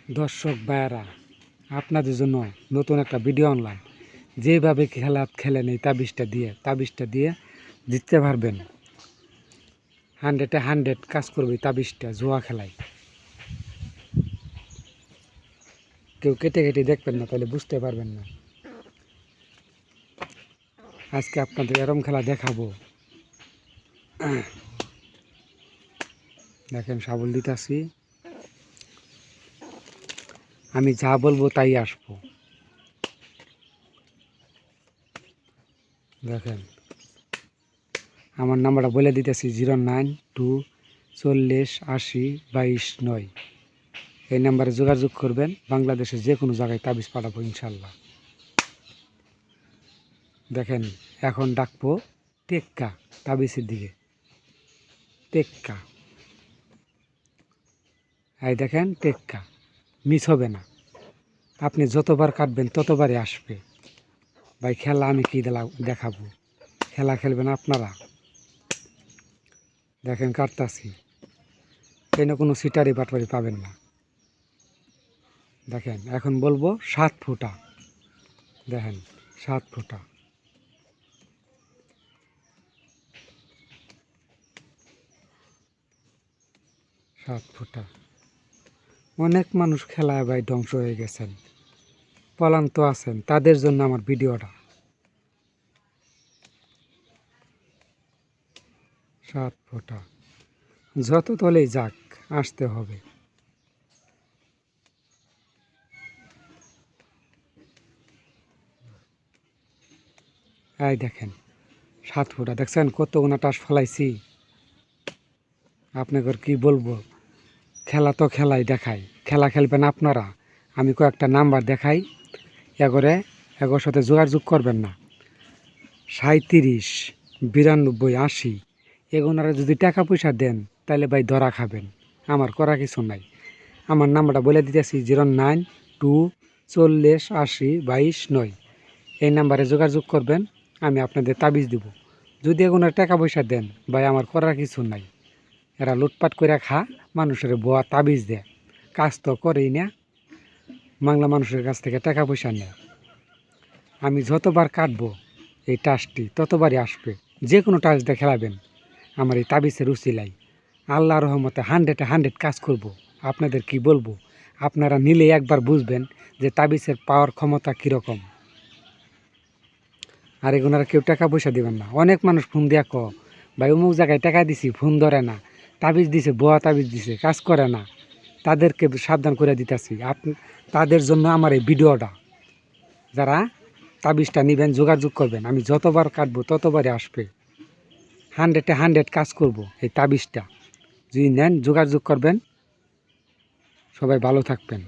দর্শক ভাইয়েরা, আপনাদের জন্য নতুন একটা ভিডিও আনলাম। যেভাবে খেলা খেলেন এই তাবিজটা দিয়ে জিততে পারবেন। 100-এ 100 কাজ করবে এই তাবিজটা জুয়া খেলায়। কেউ কেটে কেটে দেখবেন না, তাহলে বুঝতে পারবেন না। আজকে আপনাদের এরম খেলা দেখাবো। দেখেন, শাবল দিতেছি, আমি যা বলবো তাই আসবো। দেখেন, আমার নাম্বারটা বলে দিতেছি 09240802229। এই নাম্বারে যোগাযোগ করবেন। বাংলাদেশের যে কোনো জায়গায় তাবিজ পাঠাবো ইনশাল্লাহ। দেখেন, এখন ডাকবো টেক্কা তাবিজের দিকে। টেক্কা, এই দেখেন টেক্কা, মিস হবে না। আপনি যতবার কাটবেন ততবারই আসবে। ভাই, খেলা আমি কি দেখাবো? খেলা খেলবেন আপনারা। দেখেন, কাটতাছি, এনে কোনো সিটারি বাটবারি পাবেন না। দেখেন, এখন বলবো 7 ফুটা। দেখেন, 7 ফুটা। অনেক মানুষ খেলায় ভাই ধ্বংস হয়ে গেছেন, পলান্ত আছেন, তাদের জন্য আমার ভিডিওটা। 7 ফুটা, যত তলেই যাক আসতে হবে। এই দেখেন, 7 ফুটা দেখছেন কতগুনা টাস ফেলাইছি। আপনাকে কি বলবো, খেলা তো খেলাই দেখাই। খেলা খেলবেন আপনারা। আমি কয়েকটা নাম্বার দেখাই, এগোর সাথে যোগাযোগ করবেন না। 37 92 80 এগুনারা যদি টাকা পয়সা দেন তাহলে ভাই ধরা খাবেন। আমার করা কিছু নাই। আমার নাম্বারটা বলে দিতেছি 09240802229। এই নাম্বারে যোগাযোগ করবেন, আমি আপনাদের তাবিজ দিব। যদি এগুনার টাকা পয়সা দেন ভাই, আমার করার কিছু নাই। এরা লুটপাট করে খা, মানুষের বোয়া তাবিজ দেয়, কাজ তো করেই না। বাংলা মানুষের কাছ থেকে টাকা পয়সা নেয়। আমি যতবার কাটবো এই টাসটি ততবারই আসবে। যে কোনো টাস দিয়ে খেলাবেন আমার এই তাবিজের উচিলাই। আল্লাহর রহমতে 100-এ 100 কাজ করব। আপনাদের কি বলবো, আপনারা নিলে একবার বুঝবেন যে তাবিজের পাওয়ার ক্ষমতা কীরকম। আর এগুলোরা কেউ টাকা পয়সা দিবেন না। অনেক মানুষ ফোন দিয়া ভাই অমুক জায়গায় টাকা দিছি, ফোন ধরে না, তাবিজ দিছে, বোয়া তাবিজ দিছে, কাজ করে না। তাদেরকে সাবধান করে দিতেছি। তাদের জন্য আমার এই ভিডিওটা। যারা তাবিজটা নেবেন যোগাযোগ করবেন, আমি যতবার কাটবো ততবারই আসবে। 100-এ 100 কাজ করব এই তাবিজটা। যদি নেন যোগাযোগ করবেন। সবাই ভালো থাকবেন।